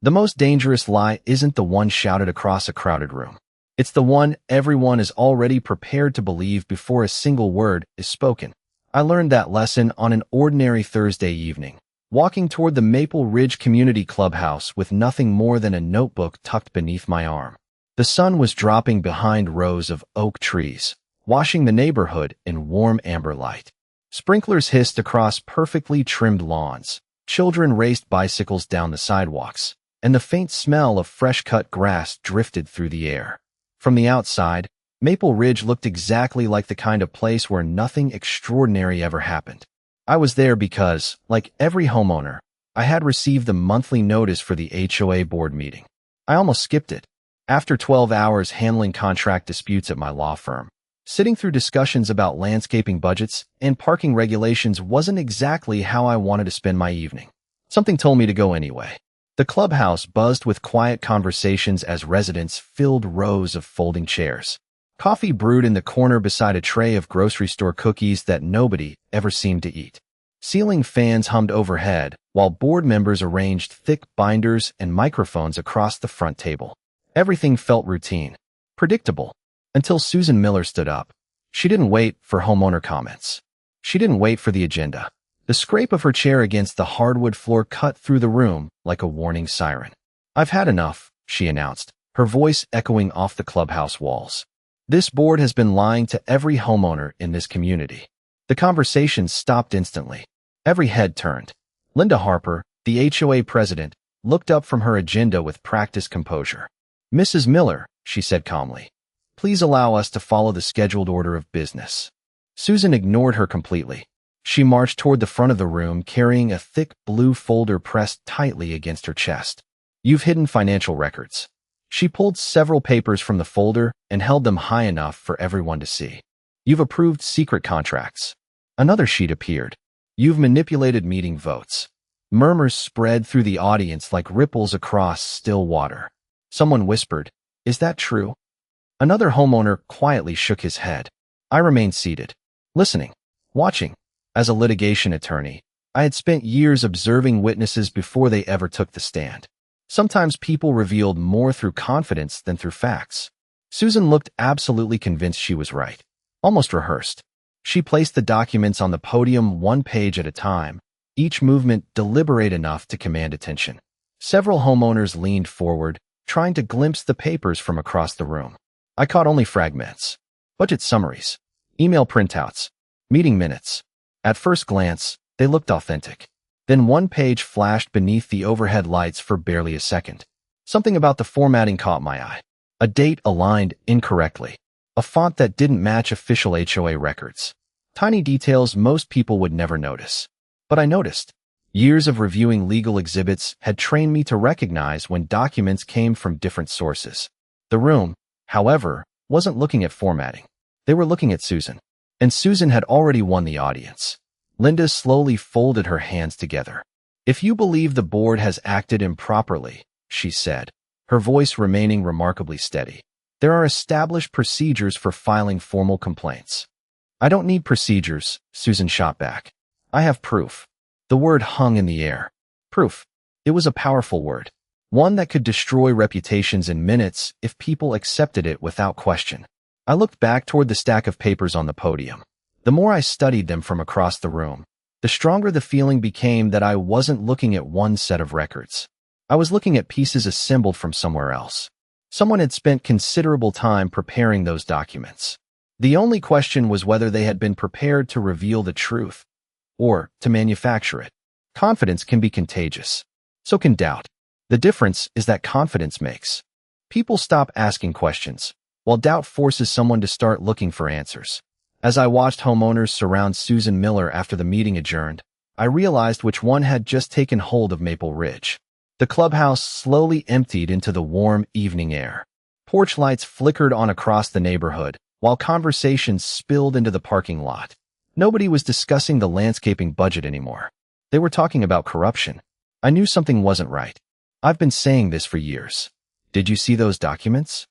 The most dangerous lie isn't the one shouted across a crowded room. It's the one everyone is already prepared to believe before a single word is spoken. I learned that lesson on an ordinary Thursday evening, walking toward the Maple Ridge Community Clubhouse with nothing more than a notebook tucked beneath my arm. The sun was dropping behind rows of oak trees, washing the neighborhood in warm amber light. Sprinklers hissed across perfectly trimmed lawns. Children raced bicycles down the sidewalks, and the faint smell of fresh-cut grass drifted through the air. From the outside, Maple Ridge looked exactly like the kind of place where nothing extraordinary ever happened. I was there because, like every homeowner, I had received the monthly notice for the HOA board meeting. I almost skipped it. After 12 hours handling contract disputes at my law firm, sitting through discussions about landscaping budgets and parking regulations wasn't exactly how I wanted to spend my evening. Something told me to go anyway. The clubhouse buzzed with quiet conversations as residents filled rows of folding chairs. Coffee brewed in the corner beside a tray of grocery store cookies that nobody ever seemed to eat. Ceiling fans hummed overhead, while board members arranged thick binders and microphones across the front table. Everything felt routine, predictable, until Susan Miller stood up. She didn't wait for homeowner comments. She didn't wait for the agenda. The scrape of her chair against the hardwood floor cut through the room like a warning siren. "I've had enough," she announced, her voice echoing off the clubhouse walls. "This board has been lying to every homeowner in this community." The conversation stopped instantly. Every head turned. Linda Harper, the HOA president, looked up from her agenda with practiced composure. "Mrs. Miller," she said calmly, "please allow us to follow the scheduled order of business." Susan ignored her completely. She marched toward the front of the room carrying a thick blue folder pressed tightly against her chest. "You've hidden financial records." She pulled several papers from the folder and held them high enough for everyone to see. "You've approved secret contracts." Another sheet appeared. "You've manipulated meeting votes." Murmurs spread through the audience like ripples across still water. Someone whispered, "Is that true?" Another homeowner quietly shook his head. I remained seated, listening, watching. As a litigation attorney, I had spent years observing witnesses before they ever took the stand. Sometimes people revealed more through confidence than through facts. Susan looked absolutely convinced she was right, almost rehearsed. She placed the documents on the podium one page at a time, each movement deliberate enough to command attention. Several homeowners leaned forward, trying to glimpse the papers from across the room. I caught only fragments. Budget summaries, email printouts, meeting minutes. At first glance, they looked authentic. Then one page flashed beneath the overhead lights for barely a second. Something about the formatting caught my eye. A date aligned incorrectly. A font that didn't match official HOA records. Tiny details most people would never notice. But I noticed. Years of reviewing legal exhibits had trained me to recognize when documents came from different sources. The room, however, wasn't looking at formatting. They were looking at Susan. And Susan had already won the audience. Linda slowly folded her hands together. "If you believe the board has acted improperly," she said, her voice remaining remarkably steady, "there are established procedures for filing formal complaints." "I don't need procedures," Susan shot back. "I have proof." The word hung in the air. Proof. It was a powerful word. One that could destroy reputations in minutes if people accepted it without question. I looked back toward the stack of papers on the podium. The more I studied them from across the room, the stronger the feeling became that I wasn't looking at one set of records. I was looking at pieces assembled from somewhere else. Someone had spent considerable time preparing those documents. The only question was whether they had been prepared to reveal the truth, or to manufacture it. Confidence can be contagious. So can doubt. The difference is that confidence makes people stop asking questions, while doubt forces someone to start looking for answers. As I watched homeowners surround Susan Miller after the meeting adjourned, I realized which one had just taken hold of Maple Ridge. The clubhouse slowly emptied into the warm evening air. Porch lights flickered on across the neighborhood, while conversations spilled into the parking lot. Nobody was discussing the landscaping budget anymore. They were talking about corruption. I knew something wasn't right. I've been saying this for years. Did you see those documents?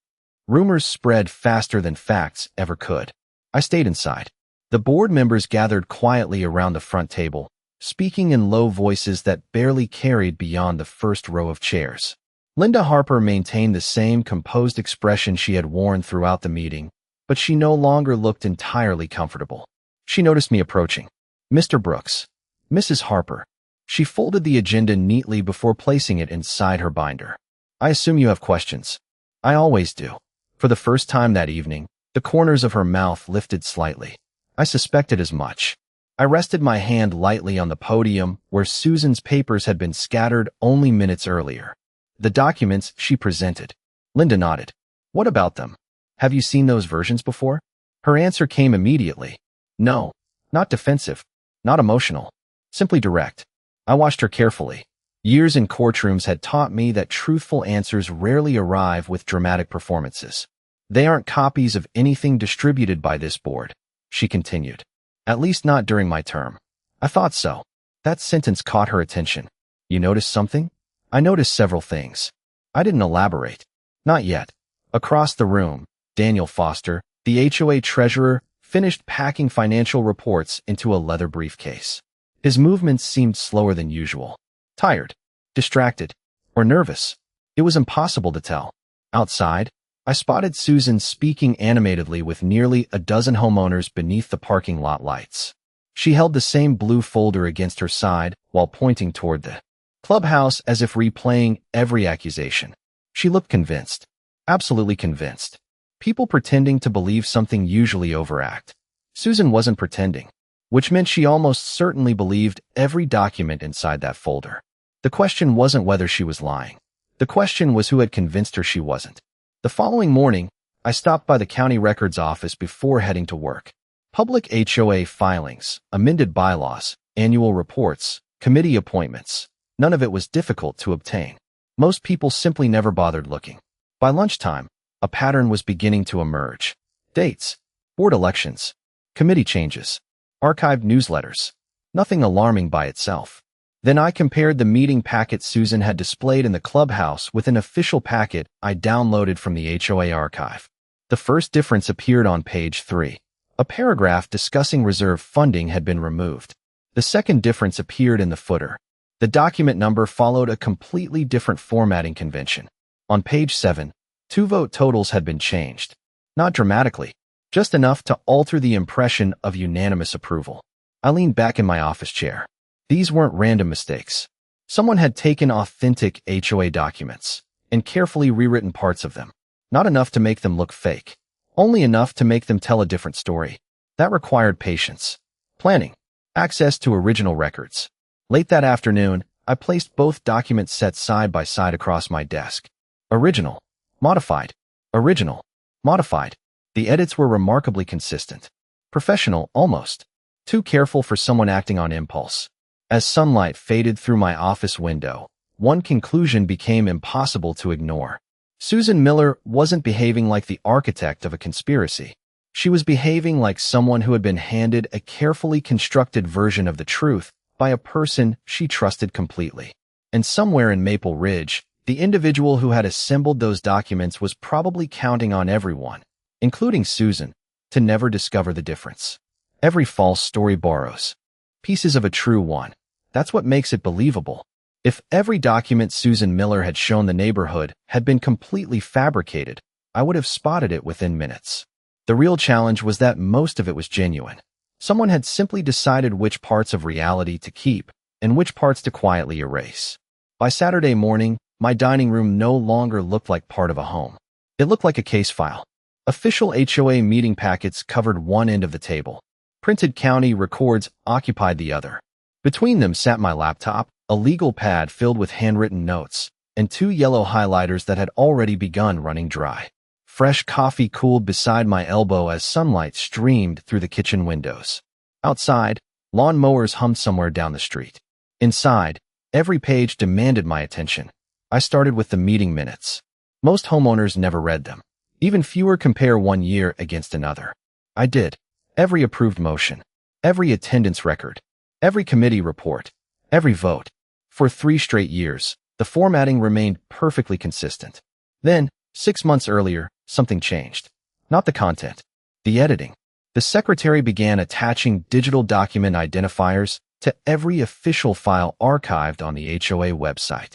Rumors spread faster than facts ever could. I stayed inside. The board members gathered quietly around the front table, speaking in low voices that barely carried beyond the first row of chairs. Linda Harper maintained the same composed expression she had worn throughout the meeting, but she no longer looked entirely comfortable. She noticed me approaching. Mr. Brooks. Mrs. Harper. She folded the agenda neatly before placing it inside her binder. I assume you have questions. I always do. For the first time that evening, the corners of her mouth lifted slightly. I suspected as much. I rested my hand lightly on the podium where Susan's papers had been scattered only minutes earlier. The documents she presented. Linda nodded. What about them? Have you seen those versions before? Her answer came immediately. No, not defensive, not emotional, simply direct. I watched her carefully. Years in courtrooms had taught me that truthful answers rarely arrive with dramatic performances. They aren't copies of anything distributed by this board, she continued. At least not during my term. I thought so. That sentence caught her attention. You noticed something? I noticed several things. I didn't elaborate. Not yet. Across the room, Daniel Foster, the HOA treasurer, finished packing financial reports into a leather briefcase. His movements seemed slower than usual. Tired, distracted, or nervous. It was impossible to tell. Outside, I spotted Susan speaking animatedly with nearly a dozen homeowners beneath the parking lot lights. She held the same blue folder against her side while pointing toward the clubhouse as if replaying every accusation. She looked convinced. Absolutely convinced. People pretending to believe something usually overact. Susan wasn't pretending, which meant she almost certainly believed every document inside that folder. The question wasn't whether she was lying. The question was who had convinced her she wasn't. The following morning, I stopped by the county records office before heading to work. Public HOA filings, amended bylaws, annual reports, committee appointments. None of it was difficult to obtain. Most people simply never bothered looking. By lunchtime, a pattern was beginning to emerge. Dates, board elections, committee changes, archived newsletters. Nothing alarming by itself. Then I compared the meeting packet Susan had displayed in the clubhouse with an official packet I downloaded from the HOA archive. The first difference appeared on page 3. A paragraph discussing reserve funding had been removed. The second difference appeared in the footer. The document number followed a completely different formatting convention. On page 7, 2 vote totals had been changed. Not dramatically, just enough to alter the impression of unanimous approval. I leaned back in my office chair. These weren't random mistakes. Someone had taken authentic HOA documents and carefully rewritten parts of them. Not enough to make them look fake, only enough to make them tell a different story. That required patience, planning, access to original records. Late that afternoon, I placed both document sets side by side across my desk. Original, modified, original, modified. The edits were remarkably consistent. Professional, almost. Too careful for someone acting on impulse. As sunlight faded through my office window, one conclusion became impossible to ignore. Susan Miller wasn't behaving like the architect of a conspiracy. She was behaving like someone who had been handed a carefully constructed version of the truth by a person she trusted completely. And somewhere in Maple Ridge, the individual who had assembled those documents was probably counting on everyone, including Susan, to never discover the difference. Every false story borrows pieces of a true one. That's what makes it believable. If every document Susan Miller had shown the neighborhood had been completely fabricated, I would have spotted it within minutes. The real challenge was that most of it was genuine. Someone had simply decided which parts of reality to keep and which parts to quietly erase. By Saturday morning, my dining room no longer looked like part of a home. It looked like a case file. Official HOA meeting packets covered one end of the table. Printed county records occupied the other. Between them sat my laptop, a legal pad filled with handwritten notes, and 2 yellow highlighters that had already begun running dry. Fresh coffee cooled beside my elbow as sunlight streamed through the kitchen windows. Outside, lawn mowers hummed somewhere down the street. Inside, every page demanded my attention. I started with the meeting minutes. Most homeowners never read them. Even fewer compare one year against another. I did. Every approved motion, every attendance record, every committee report, every vote. For 3 straight years, the formatting remained perfectly consistent. Then, 6 months earlier, something changed. Not the content, the editing. The secretary began attaching digital document identifiers to every official file archived on the HOA website.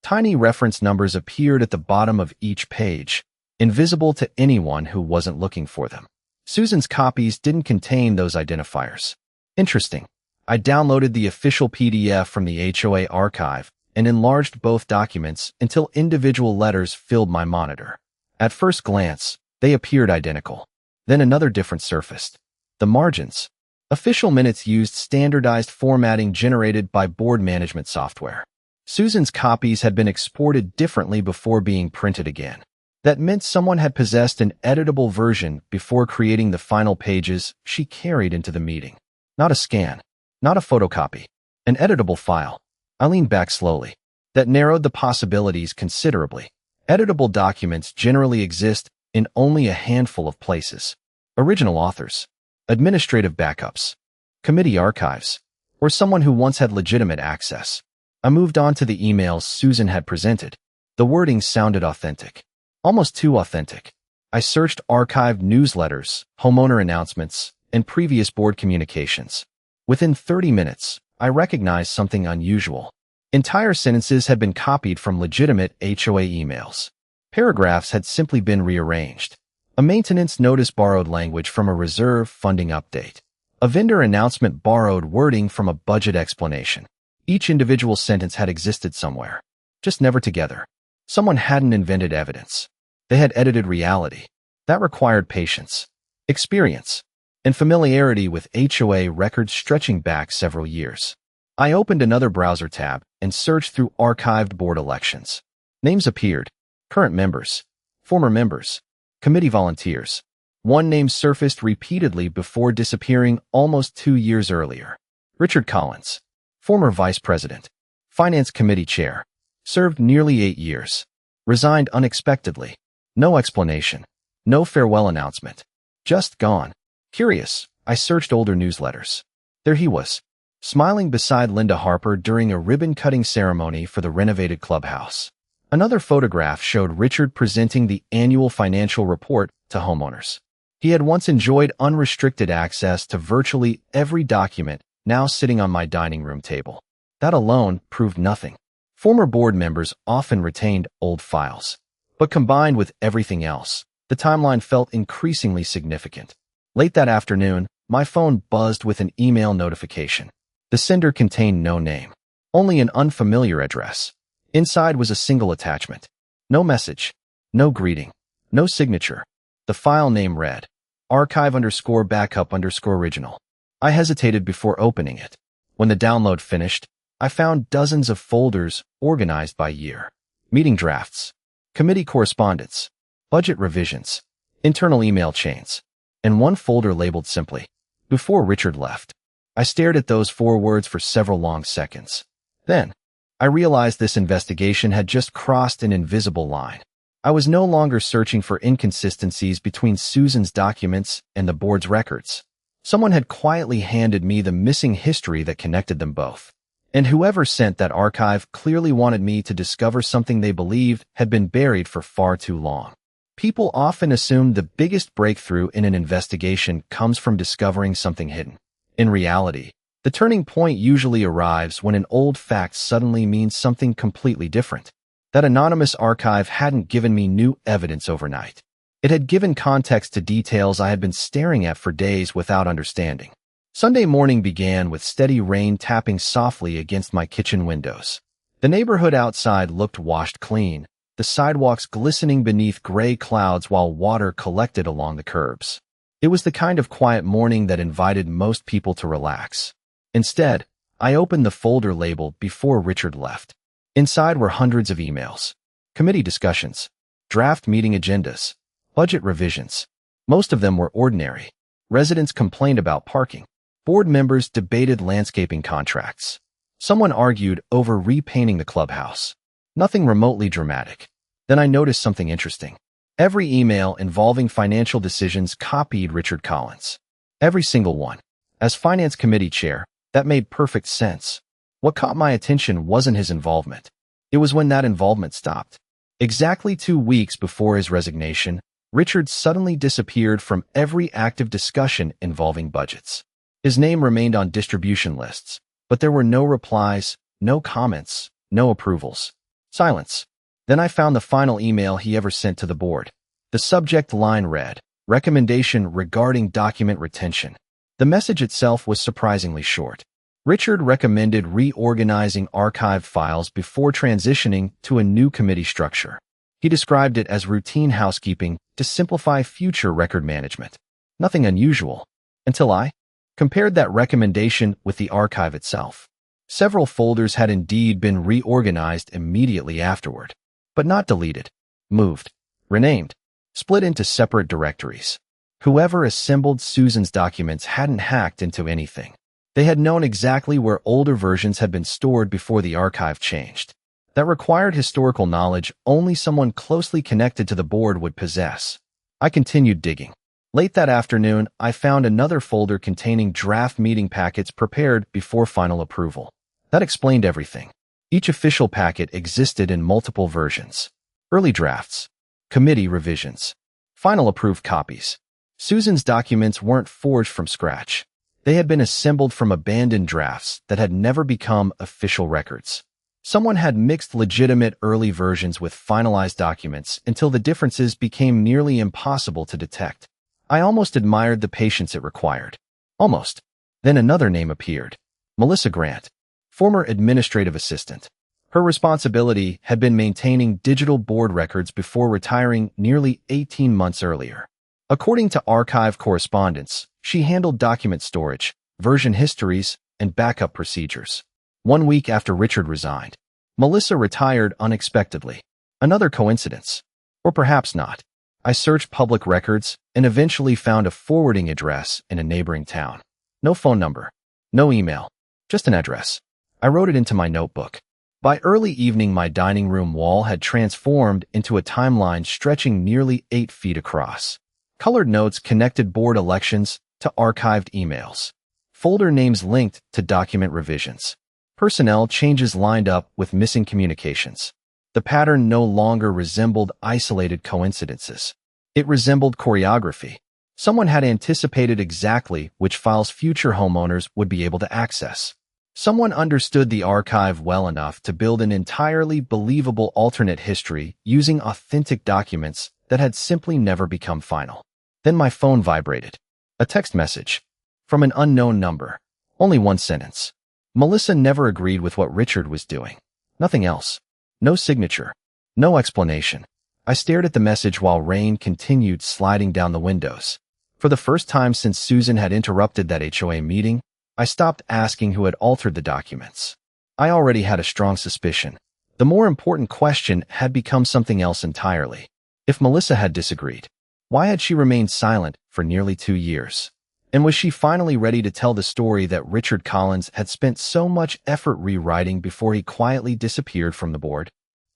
Tiny reference numbers appeared at the bottom of each page, invisible to anyone who wasn't looking for them. Susan's copies didn't contain those identifiers. Interesting. I downloaded the official PDF from the HOA archive and enlarged both documents until individual letters filled my monitor. At first glance, they appeared identical. Then another difference surfaced. The margins. Official minutes used standardized formatting generated by board management software. Susan's copies had been exported differently before being printed again. That meant someone had possessed an editable version before creating the final pages she carried into the meeting. Not a scan, not a photocopy, an editable file. I leaned back slowly. That narrowed the possibilities considerably. Editable documents generally exist in only a handful of places. Original authors, administrative backups, committee archives, or someone who once had legitimate access. I moved on to the emails Susan had presented. The wording sounded authentic. Almost too authentic. I searched archived newsletters, homeowner announcements, and previous board communications. Within 30 minutes, I recognized something unusual. Entire sentences had been copied from legitimate HOA emails. Paragraphs had simply been rearranged. A maintenance notice borrowed language from a reserve funding update. A vendor announcement borrowed wording from a budget explanation. Each individual sentence had existed somewhere, just never together. Someone hadn't invented evidence. They had edited reality. That required patience, experience, and familiarity with HOA records stretching back several years. I opened another browser tab and searched through archived board elections. Names appeared. Current members, former members, committee volunteers. One name surfaced repeatedly before disappearing almost 2 years earlier. Richard Collins, former vice president, finance committee chair, served nearly 8 years, resigned unexpectedly. No explanation, no farewell announcement, just gone. Curious, I searched older newsletters. There he was, smiling beside Linda Harper during a ribbon-cutting ceremony for the renovated clubhouse. Another photograph showed Richard presenting the annual financial report to homeowners. He had once enjoyed unrestricted access to virtually every document now sitting on my dining room table. That alone proved nothing. Former board members often retained old files, but combined with everything else, the timeline felt increasingly significant. Late that afternoon, my phone buzzed with an email notification. The sender contained no name, only an unfamiliar address. Inside was a single attachment. No message, no greeting, no signature. The file name read, archive_backup_original. I hesitated before opening it. When the download finished, I found dozens of folders organized by year. Meeting drafts, committee correspondence, budget revisions, internal email chains, and one folder labeled simply, "Before Richard left." I stared at those 4 words for several long seconds. Then, I realized this investigation had just crossed an invisible line. I was no longer searching for inconsistencies between Susan's documents and the board's records. Someone had quietly handed me the missing history that connected them both. And whoever sent that archive clearly wanted me to discover something they believed had been buried for far too long. People often assume the biggest breakthrough in an investigation comes from discovering something hidden. In reality, the turning point usually arrives when an old fact suddenly means something completely different. That anonymous archive hadn't given me new evidence overnight. It had given context to details I had been staring at for days without understanding. Sunday morning began with steady rain tapping softly against my kitchen windows. The neighborhood outside looked washed clean, the sidewalks glistening beneath gray clouds while water collected along the curbs. It was the kind of quiet morning that invited most people to relax. Instead, I opened the folder labeled "Before Richard left." Inside were hundreds of emails, committee discussions, draft meeting agendas, budget revisions. Most of them were ordinary. Residents complained about parking. Board members debated landscaping contracts. Someone argued over repainting the clubhouse. Nothing remotely dramatic. Then I noticed something interesting. Every email involving financial decisions copied Richard Collins. Every single one. As finance committee chair, that made perfect sense. What caught my attention wasn't his involvement. It was when that involvement stopped. Exactly 2 weeks before his resignation, Richard suddenly disappeared from every active discussion involving budgets. His name remained on distribution lists, but there were no replies, no comments, no approvals. Silence. Then I found the final email he ever sent to the board. The subject line read, "Recommendation regarding document retention." The message itself was surprisingly short. Richard recommended reorganizing archived files before transitioning to a new committee structure. He described it as routine housekeeping to simplify future record management. Nothing unusual, until I compared that recommendation with the archive itself. Several folders had indeed been reorganized immediately afterward, but not deleted, moved, renamed, split into separate directories. Whoever assembled Susan's documents hadn't hacked into anything. They had known exactly where older versions had been stored before the archive changed. That required historical knowledge only someone closely connected to the board would possess. I continued digging. Late that afternoon, I found another folder containing draft meeting packets prepared before final approval. That explained everything. Each official packet existed in multiple versions. Early drafts, committee revisions, final approved copies. Susan's documents weren't forged from scratch. They had been assembled from abandoned drafts that had never become official records. Someone had mixed legitimate early versions with finalized documents until the differences became nearly impossible to detect. I almost admired the patience it required. Almost. Then another name appeared. Melissa Grant, former administrative assistant. Her responsibility had been maintaining digital board records before retiring nearly 18 months earlier. According to archive correspondence, she handled document storage, version histories, and backup procedures. 1 week after Richard resigned, Melissa retired unexpectedly. Another coincidence. Or perhaps not. I searched public records and eventually found a forwarding address in a neighboring town. No phone number, no email, just an address. I wrote it into my notebook. By early evening, my dining room wall had transformed into a timeline stretching nearly 8 feet across. Colored notes connected board elections to archived emails. Folder names linked to document revisions. Personnel changes lined up with missing communications. The pattern no longer resembled isolated coincidences. It resembled choreography. Someone had anticipated exactly which files future homeowners would be able to access. Someone understood the archive well enough to build an entirely believable alternate history using authentic documents that had simply never become final. Then my phone vibrated. A text message. From an unknown number. Only one sentence. Melissa never agreed with what Richard was doing. Nothing else. No signature. No explanation. I stared at the message while rain continued sliding down the windows. For the first time since Susan had interrupted that HOA meeting, I stopped asking who had altered the documents. I already had a strong suspicion. The more important question had become something else entirely. If Melissa had disagreed, why had she remained silent for nearly 2 years? And was she finally ready to tell the story that Richard Collins had spent so much effort rewriting before he quietly disappeared from the board?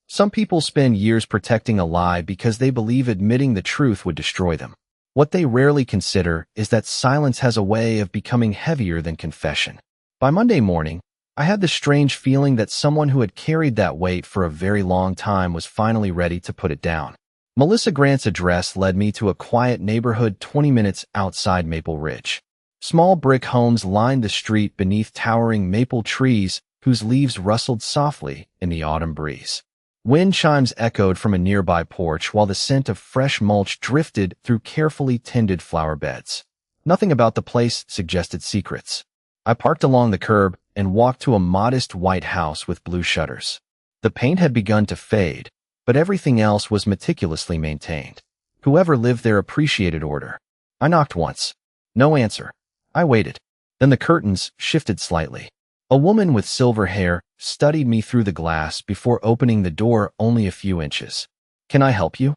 Some people spend years protecting a lie because they believe admitting the truth would destroy them. What they rarely consider is that silence has a way of becoming heavier than confession. By Monday morning, I had the strange feeling that someone who had carried that weight for a very long time was finally ready to put it down. Melissa Grant's address led me to a quiet neighborhood 20 minutes outside Maple Ridge. Small brick homes lined the street beneath towering maple trees whose leaves rustled softly in the autumn breeze. Wind chimes echoed from a nearby porch while the scent of fresh mulch drifted through carefully tended flower beds. Nothing about the place suggested secrets. I parked along the curb and walked to a modest white house with blue shutters. The paint had begun to fade, but everything else was meticulously maintained. Whoever lived there appreciated order. I knocked once. No answer. I waited. Then the curtains shifted slightly. A woman with silver hair studied me through the glass before opening the door only a few inches. "Can I help you?"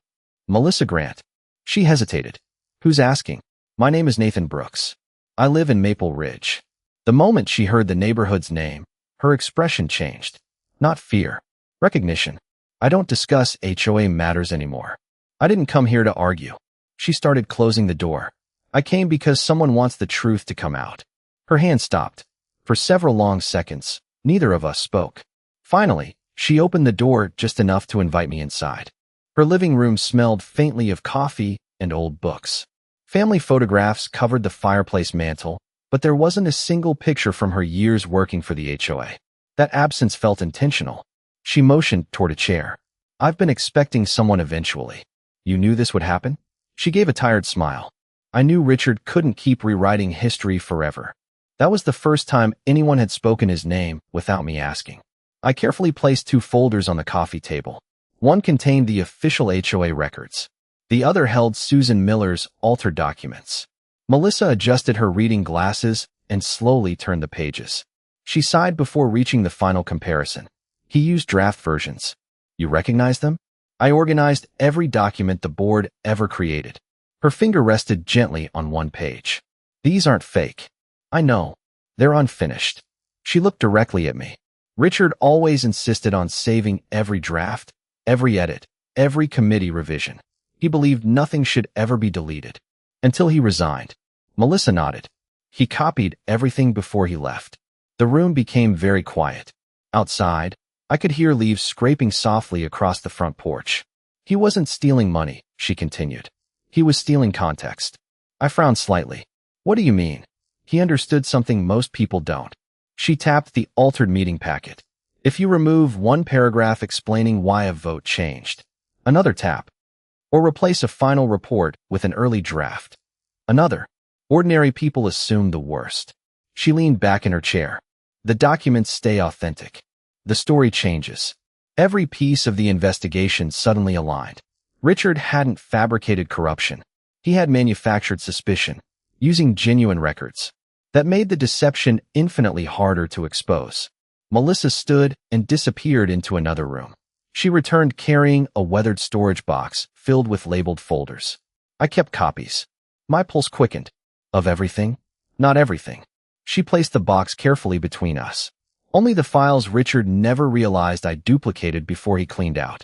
"Melissa Grant." She hesitated. "Who's asking?" "My name is Nathan Brooks. I live in Maple Ridge." The moment she heard the neighborhood's name, her expression changed. Not fear. Recognition. "I don't discuss HOA matters anymore. I didn't come here to argue." She started closing the door. "I came because someone wants the truth to come out." Her hand stopped. For several long seconds, neither of us spoke. Finally, she opened the door just enough to invite me inside. Her living room smelled faintly of coffee and old books. Family photographs covered the fireplace mantel, but there wasn't a single picture from her years working for the HOA. That absence felt intentional. She motioned toward a chair. I've been expecting someone eventually. You knew this would happen? She gave a tired smile. I knew Richard couldn't keep rewriting history forever. That was the first time anyone had spoken his name without me asking. I carefully placed 2 folders on the coffee table. One contained the official HOA records. The other held Susan Miller's altered documents. Melissa adjusted her reading glasses and slowly turned the pages. She sighed before reaching the final comparison. He used draft versions. You recognize them? I organized every document the board ever created. Her finger rested gently on one page. These aren't fake. I know. They're unfinished. She looked directly at me. Richard always insisted on saving every draft, every edit, every committee revision. He believed nothing should ever be deleted. Until he resigned. Melissa nodded. He copied everything before he left. The room became very quiet. Outside, I could hear leaves scraping softly across the front porch. He wasn't stealing money, she continued. He was stealing context. I frowned slightly. What do you mean? He understood something most people don't. She tapped the altered meeting packet. If you remove one paragraph explaining why a vote changed, another tap. Or replace a final report with an early draft. Another. Ordinary people assume the worst. She leaned back in her chair. The documents stay authentic. The story changes. Every piece of the investigation suddenly aligned. Richard hadn't fabricated corruption. He had manufactured suspicion, using genuine records. That made the deception infinitely harder to expose. Melissa stood and disappeared into another room. She returned carrying a weathered storage box filled with labeled folders. I kept copies. My pulse quickened. Of everything? Not everything. She placed the box carefully between us. Only the files Richard never realized I duplicated before he cleaned out.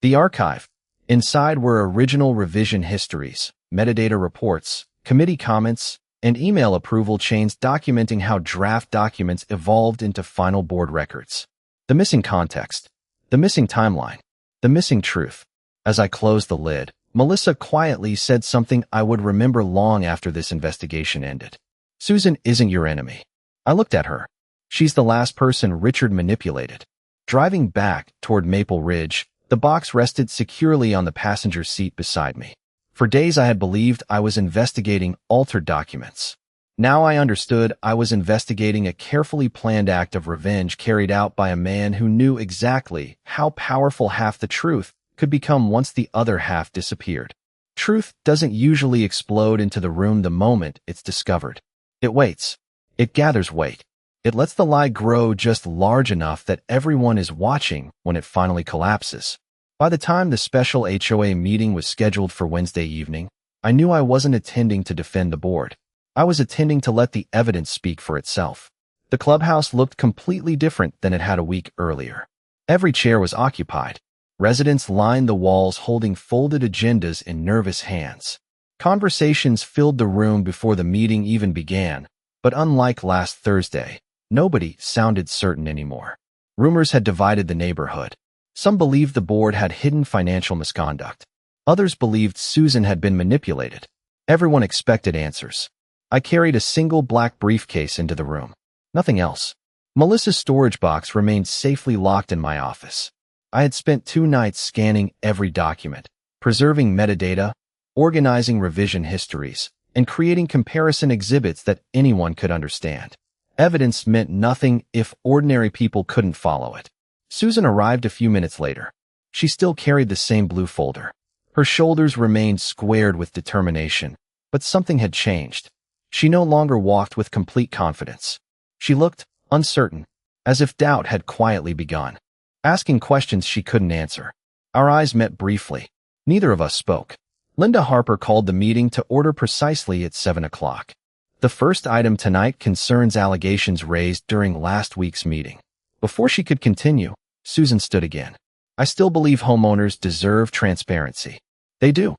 The archive. Inside were original revision histories, metadata reports, committee comments, and email approval chains documenting how draft documents evolved into final board records. The missing context. The missing timeline. The missing truth. As I closed the lid, Melissa quietly said something I would remember long after this investigation ended. Susan isn't your enemy. I looked at her. She's the last person Richard manipulated. Driving back toward Maple Ridge, the box rested securely on the passenger seat beside me. For days I had believed I was investigating altered documents. Now I understood I was investigating a carefully planned act of revenge carried out by a man who knew exactly how powerful half the truth could become once the other half disappeared. Truth doesn't usually explode into the room the moment it's discovered. It waits. It gathers weight. It lets the lie grow just large enough that everyone is watching when it finally collapses. By the time the special HOA meeting was scheduled for Wednesday evening, I knew I wasn't attending to defend the board. I was attending to let the evidence speak for itself. The clubhouse looked completely different than it had a week earlier. Every chair was occupied. Residents lined the walls holding folded agendas in nervous hands. Conversations filled the room before the meeting even began, but unlike last Thursday, nobody sounded certain anymore. Rumors had divided the neighborhood. Some believed the board had hidden financial misconduct. Others believed Susan had been manipulated. Everyone expected answers. I carried a single black briefcase into the room. Nothing else. Melissa's storage box remained safely locked in my office. I had spent 2 nights scanning every document, preserving metadata, organizing revision histories, and creating comparison exhibits that anyone could understand. Evidence meant nothing if ordinary people couldn't follow it. Susan arrived a few minutes later. She still carried the same blue folder. Her shoulders remained squared with determination, but something had changed. She no longer walked with complete confidence. She looked uncertain, as if doubt had quietly begun, asking questions she couldn't answer. Our eyes met briefly. Neither of us spoke. Linda Harper called the meeting to order precisely at 7 o'clock. The first item tonight concerns allegations raised during last week's meeting. Before she could continue, Susan stood again. I still believe homeowners deserve transparency. They do,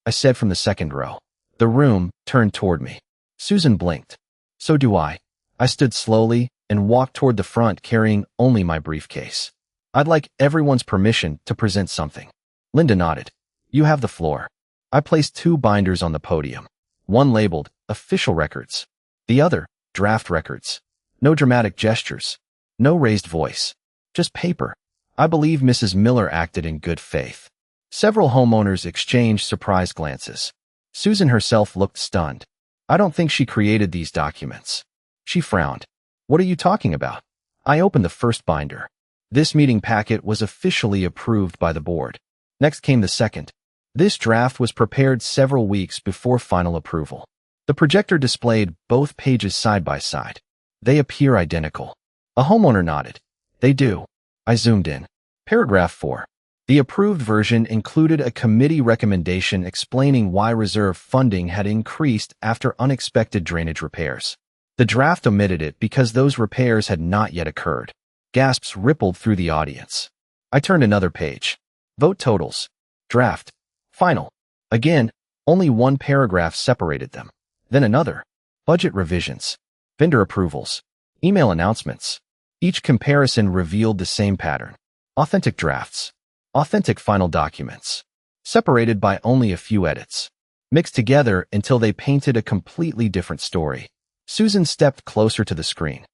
I said from the second row. The room turned toward me. Susan blinked. So do I. I stood slowly and walked toward the front carrying only my briefcase. I'd like everyone's permission to present something. Linda nodded. You have the floor. I placed 2 binders on the podium. One labeled Official Records. The other, Draft Records. No dramatic gestures. No raised voice. Just paper. I believe Mrs. Miller acted in good faith. Several homeowners exchanged surprised glances. Susan herself looked stunned. I don't think she created these documents. She frowned. What are you talking about? I opened the first binder. This meeting packet was officially approved by the board. Next came the second. This draft was prepared several weeks before final approval. The projector displayed both pages side by side. They appear identical. A homeowner nodded. They do. I zoomed in. Paragraph 4. The approved version included a committee recommendation explaining why reserve funding had increased after unexpected drainage repairs. The draft omitted it because those repairs had not yet occurred. Gasps rippled through the audience. I turned another page. Vote totals. Draft. Final. Again, only one paragraph separated them. Then another. Budget revisions. Vendor approvals. Email announcements. Each comparison revealed the same pattern. Authentic drafts. Authentic final documents. Separated by only a few edits. Mixed together until they painted a completely different story. Susan stepped closer to the screen.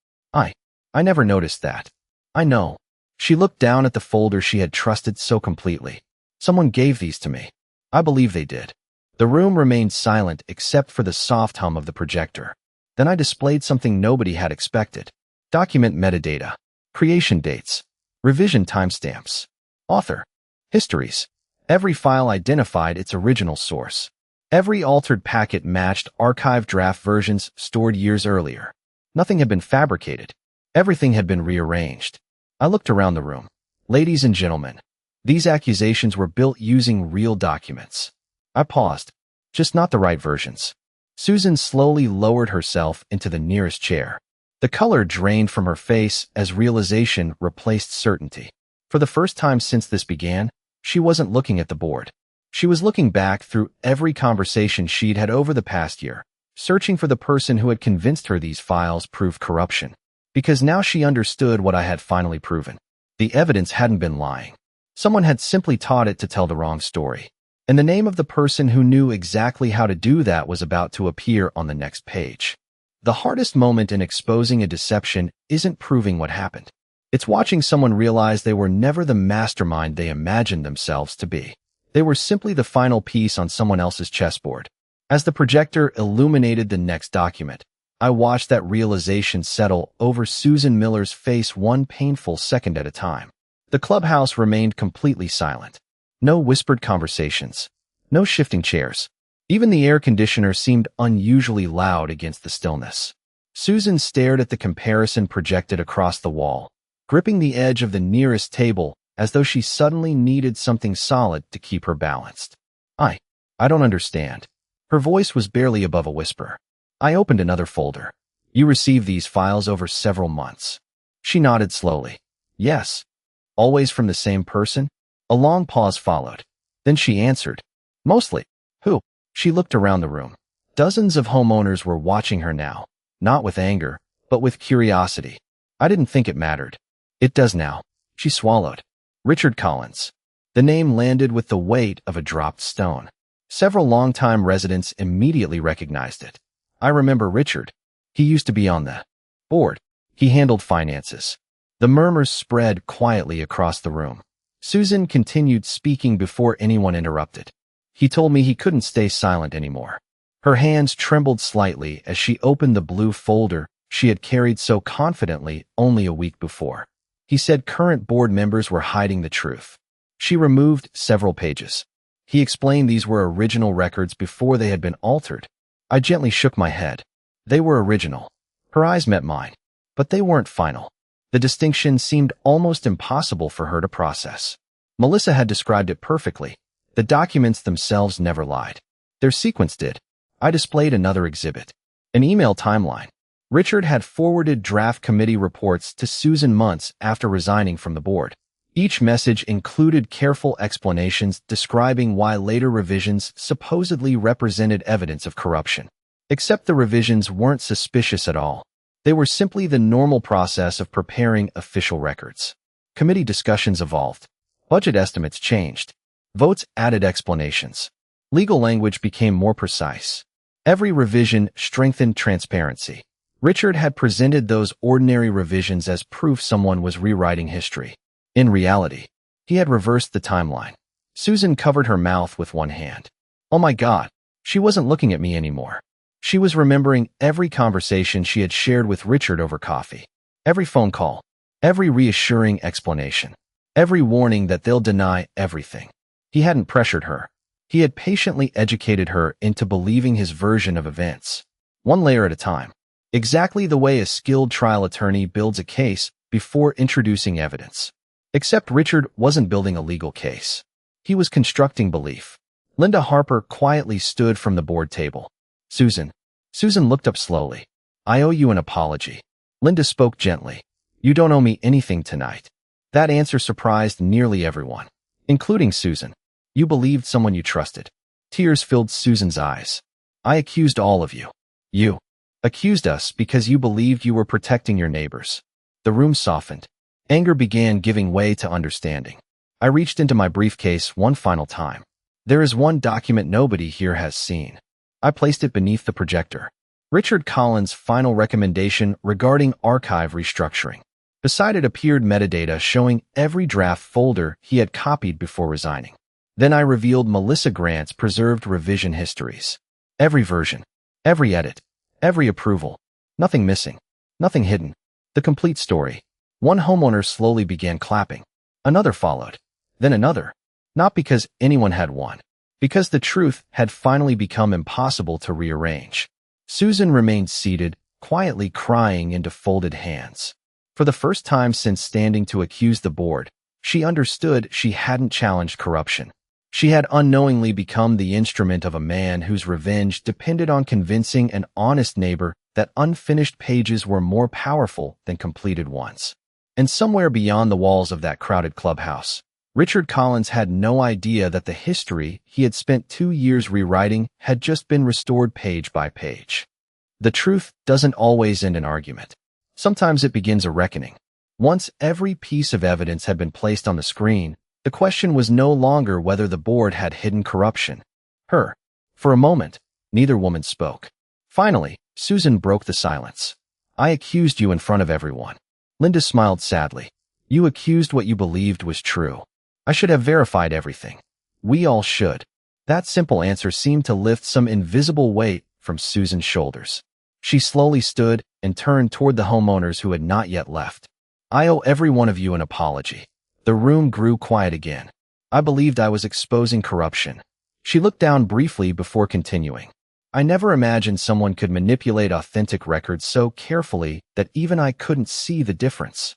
I never noticed that. I know. She looked down at the folder she had trusted so completely. Someone gave these to me. I believe they did. The room remained silent except for the soft hum of the projector. Then I displayed something nobody had expected. Document metadata. Creation dates. Revision timestamps. Author. Histories. Every file identified its original source. Every altered packet matched archived draft versions stored years earlier. Nothing had been fabricated. Everything had been rearranged. I looked around the room. Ladies and gentlemen, these accusations were built using real documents. I paused. Just not the right versions. Susan slowly lowered herself into the nearest chair. The color drained from her face as realization replaced certainty. For the first time since this began, she wasn't looking at the board. She was looking back through every conversation she'd had over the past year, searching for the person who had convinced her these files proved corruption. Because now she understood what I had finally proven. The evidence hadn't been lying. Someone had simply taught it to tell the wrong story. And the name of the person who knew exactly how to do that was about to appear on the next page. The hardest moment in exposing a deception isn't proving what happened. It's watching someone realize they were never the mastermind they imagined themselves to be. They were simply the final piece on someone else's chessboard. As the projector illuminated the next document, I watched that realization settle over Susan Miller's face one painful second at a time. The clubhouse remained completely silent. No whispered conversations. No shifting chairs. Even the air conditioner seemed unusually loud against the stillness. Susan stared at the comparison projected across the wall, gripping the edge of the nearest table as though she suddenly needed something solid to keep her balanced. I don't understand. Her voice was barely above a whisper. I opened another folder. You received these files over several months. She nodded slowly. Yes. Always from the same person? A long pause followed. Then she answered. Mostly. Who? She looked around the room. Dozens of homeowners were watching her now, not with anger, but with curiosity. I didn't think it mattered. It does now. She swallowed. Richard Collins. The name landed with the weight of a dropped stone. Several longtime residents immediately recognized it. I remember Richard. He used to be on the board. He handled finances. The murmurs spread quietly across the room. Susan continued speaking before anyone interrupted. He told me he couldn't stay silent anymore. Her hands trembled slightly as she opened the blue folder she had carried so confidently only a week before. He said current board members were hiding the truth. She removed several pages. He explained these were original records before they had been altered. I gently shook my head. They were original. Her eyes met mine. But they weren't final. The distinction seemed almost impossible for her to process. Melissa had described it perfectly. The documents themselves never lied. Their sequence did. I displayed another exhibit. An email timeline. Richard had forwarded draft committee reports to Susan months after resigning from the board. Each message included careful explanations describing why later revisions supposedly represented evidence of corruption. Except the revisions weren't suspicious at all. They were simply the normal process of preparing official records. Committee discussions evolved. Budget estimates changed. Votes added explanations. Legal language became more precise. Every revision strengthened transparency. Richard had presented those ordinary revisions as proof someone was rewriting history. In reality, he had reversed the timeline. Susan covered her mouth with one hand. Oh my God, she wasn't looking at me anymore. She was remembering every conversation she had shared with Richard over coffee. Every phone call, every reassuring explanation, every warning that they'll deny everything. He hadn't pressured her. He had patiently educated her into believing his version of events, one layer at a time, exactly the way a skilled trial attorney builds a case before introducing evidence. Except Richard wasn't building a legal case. He was constructing belief. Linda Harper quietly stood from the board table. Susan looked up slowly. I owe you an apology. Linda spoke gently. You don't owe me anything tonight. That answer surprised nearly everyone, including Susan. You believed someone you trusted. Tears filled Susan's eyes. I accused all of you. You accused us because you believed you were protecting your neighbors. The room softened. Anger began giving way to understanding. I reached into my briefcase one final time. There is one document nobody here has seen. I placed it beneath the projector. Richard Collins' final recommendation regarding archive restructuring. Beside it appeared metadata showing every draft folder he had copied before resigning. Then I revealed Melissa Grant's preserved revision histories. Every version, every edit, every approval. Nothing missing, nothing hidden. The complete story. One homeowner slowly began clapping. Another followed. Then another. Not because anyone had won. Because the truth had finally become impossible to rearrange. Susan remained seated, quietly crying into folded hands. For the first time since standing to accuse the board, she understood she hadn't challenged corruption. She had unknowingly become the instrument of a man whose revenge depended on convincing an honest neighbor that unfinished pages were more powerful than completed ones. And somewhere beyond the walls of that crowded clubhouse, Richard Collins had no idea that the history he had spent 2 years rewriting had just been restored page by page. The truth doesn't always end an argument. Sometimes it begins a reckoning. Once every piece of evidence had been placed on the screen, the question was no longer whether the board had hidden corruption. Her. For a moment, neither woman spoke. Finally, Susan broke the silence. I accused you in front of everyone. Linda smiled sadly. You accused what you believed was true. I should have verified everything. We all should. That simple answer seemed to lift some invisible weight from Susan's shoulders. She slowly stood and turned toward the homeowners who had not yet left. I owe every one of you an apology. The room grew quiet again. I believed I was exposing corruption. She looked down briefly before continuing. I never imagined someone could manipulate authentic records so carefully that even I couldn't see the difference.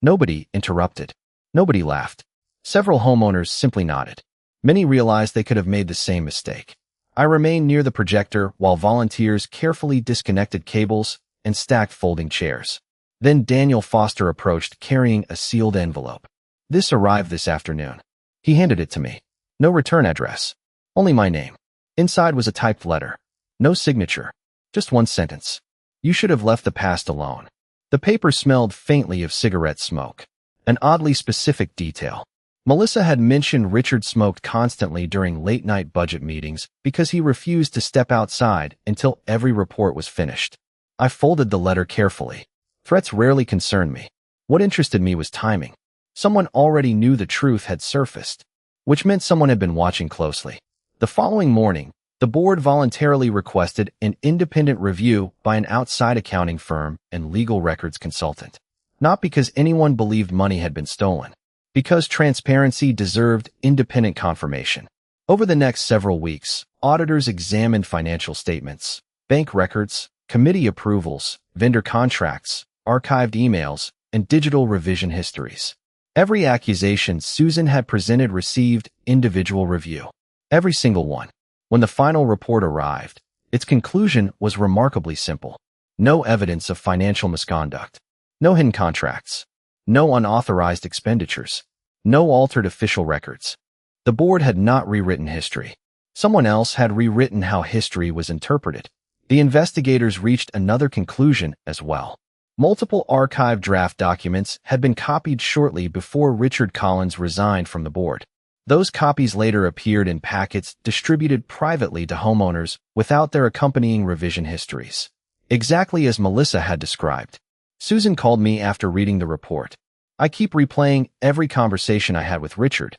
Nobody interrupted. Nobody laughed. Several homeowners simply nodded. Many realized they could have made the same mistake. I remained near the projector while volunteers carefully disconnected cables and stacked folding chairs. Then Daniel Foster approached carrying a sealed envelope. This arrived this afternoon. He handed it to me. No return address. Only my name. Inside was a typed letter. No signature. Just one sentence. You should have left the past alone. The paper smelled faintly of cigarette smoke. An oddly specific detail. Melissa had mentioned Richard smoked constantly during late-night budget meetings because he refused to step outside until every report was finished. I folded the letter carefully. Threats rarely concerned me. What interested me was timing. Someone already knew the truth had surfaced, which meant someone had been watching closely. The following morning, the board voluntarily requested an independent review by an outside accounting firm and legal records consultant. Not because anyone believed money had been stolen, because transparency deserved independent confirmation. Over the next several weeks, auditors examined financial statements, bank records, committee approvals, vendor contracts, archived emails, and digital revision histories. Every accusation Susan had presented received individual review. Every single one. When the final report arrived, its conclusion was remarkably simple. No evidence of financial misconduct. No hidden contracts. No unauthorized expenditures. No altered official records. The board had not rewritten history. Someone else had rewritten how history was interpreted. The investigators reached another conclusion as well. Multiple archived draft documents had been copied shortly before Richard Collins resigned from the board. Those copies later appeared in packets distributed privately to homeowners without their accompanying revision histories. Exactly as Melissa had described. Susan called me after reading the report. I keep replaying every conversation I had with Richard.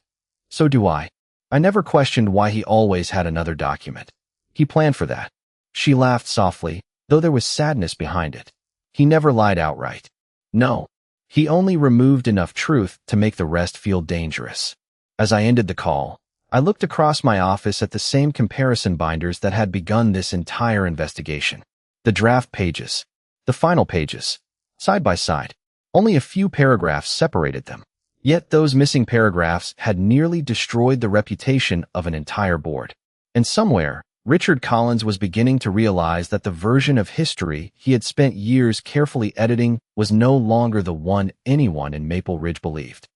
So do I. I never questioned why he always had another document. He planned for that. She laughed softly, though there was sadness behind it. He never lied outright. No. He only removed enough truth to make the rest feel dangerous. As I ended the call, I looked across my office at the same comparison binders that had begun this entire investigation. The draft pages. The final pages. Side by side. Only a few paragraphs separated them. Yet those missing paragraphs had nearly destroyed the reputation of an entire board. And somewhere, Richard Collins was beginning to realize that the version of history he had spent years carefully editing was no longer the one anyone in Maple Ridge believed.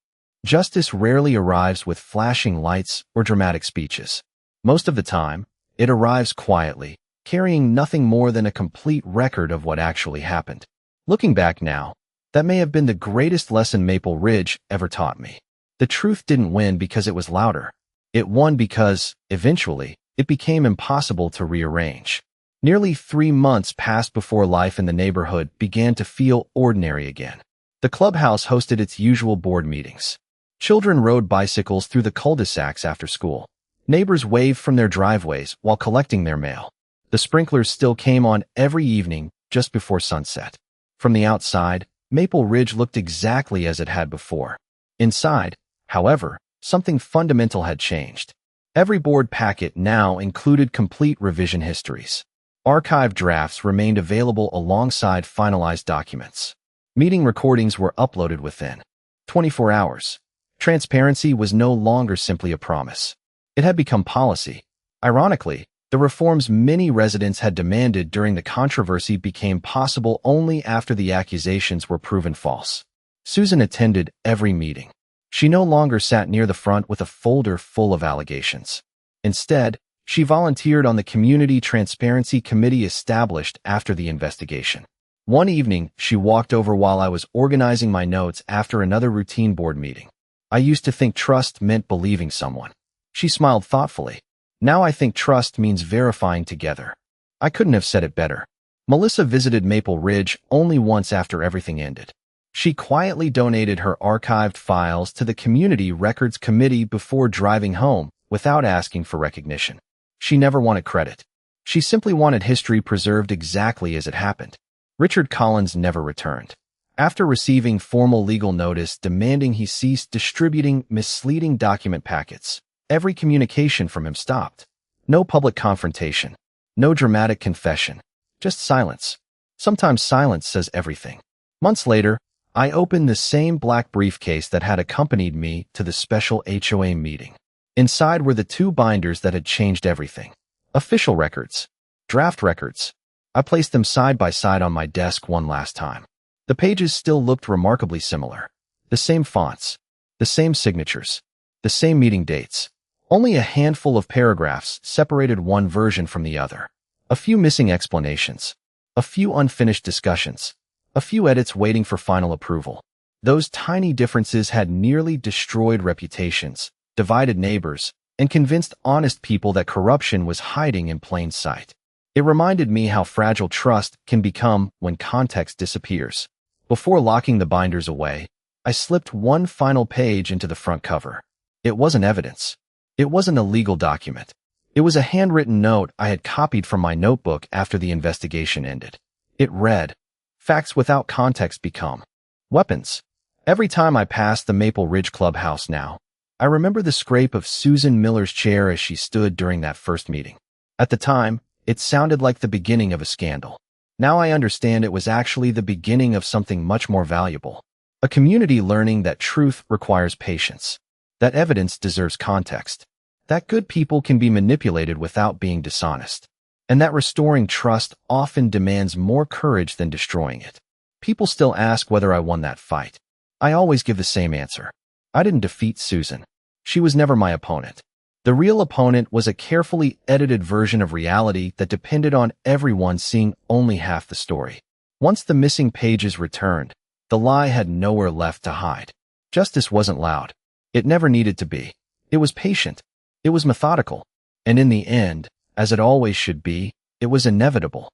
Justice rarely arrives with flashing lights or dramatic speeches. Most of the time, it arrives quietly, carrying nothing more than a complete record of what actually happened. Looking back now, that may have been the greatest lesson Maple Ridge ever taught me. The truth didn't win because it was louder. It won because, eventually, it became impossible to rearrange. Nearly 3 months passed before life in the neighborhood began to feel ordinary again. The clubhouse hosted its usual board meetings. Children rode bicycles through the cul-de-sacs after school. Neighbors waved from their driveways while collecting their mail. The sprinklers still came on every evening just before sunset. From the outside, Maple Ridge looked exactly as it had before. Inside, however, something fundamental had changed. Every board packet now included complete revision histories. Archived drafts remained available alongside finalized documents. Meeting recordings were uploaded within 24 hours. Transparency was no longer simply a promise. It had become policy. Ironically, the reforms many residents had demanded during the controversy became possible only after the accusations were proven false. Susan attended every meeting. She no longer sat near the front with a folder full of allegations. Instead, she volunteered on the Community Transparency Committee established after the investigation. One evening, she walked over while I was organizing my notes after another routine board meeting. I used to think trust meant believing someone. She smiled thoughtfully. Now I think trust means verifying together. I couldn't have said it better. Melissa visited Maple Ridge only once after everything ended. She quietly donated her archived files to the Community Records Committee before driving home without asking for recognition. She never wanted credit. She simply wanted history preserved exactly as it happened. Richard Collins never returned. After receiving formal legal notice demanding he cease distributing misleading document packets, every communication from him stopped. No public confrontation. No dramatic confession. Just silence. Sometimes silence says everything. Months later, I opened the same black briefcase that had accompanied me to the special HOA meeting. Inside were the 2 binders that had changed everything. Official records. Draft records. I placed them side by side on my desk one last time. The pages still looked remarkably similar. The same fonts. The same signatures. The same meeting dates. Only a handful of paragraphs separated one version from the other. A few missing explanations. A few unfinished discussions. A few edits waiting for final approval. Those tiny differences had nearly destroyed reputations, divided neighbors, and convinced honest people that corruption was hiding in plain sight. It reminded me how fragile trust can become when context disappears. Before locking the binders away, I slipped one final page into the front cover. It wasn't evidence. It wasn't a legal document. It was a handwritten note I had copied from my notebook after the investigation ended. It read, "Facts without context become weapons." Every time I pass the Maple Ridge Clubhouse now, I remember the scrape of Susan Miller's chair as she stood during that first meeting. At the time, it sounded like the beginning of a scandal. Now I understand it was actually the beginning of something much more valuable. A community learning that truth requires patience, that evidence deserves context, that good people can be manipulated without being dishonest, and that restoring trust often demands more courage than destroying it. People still ask whether I won that fight. I always give the same answer. I didn't defeat Susan. She was never my opponent. The real opponent was a carefully edited version of reality that depended on everyone seeing only half the story. Once the missing pages returned, the lie had nowhere left to hide. Justice wasn't loud. It never needed to be. It was patient. It was methodical. And in the end, as it always should be, it was inevitable.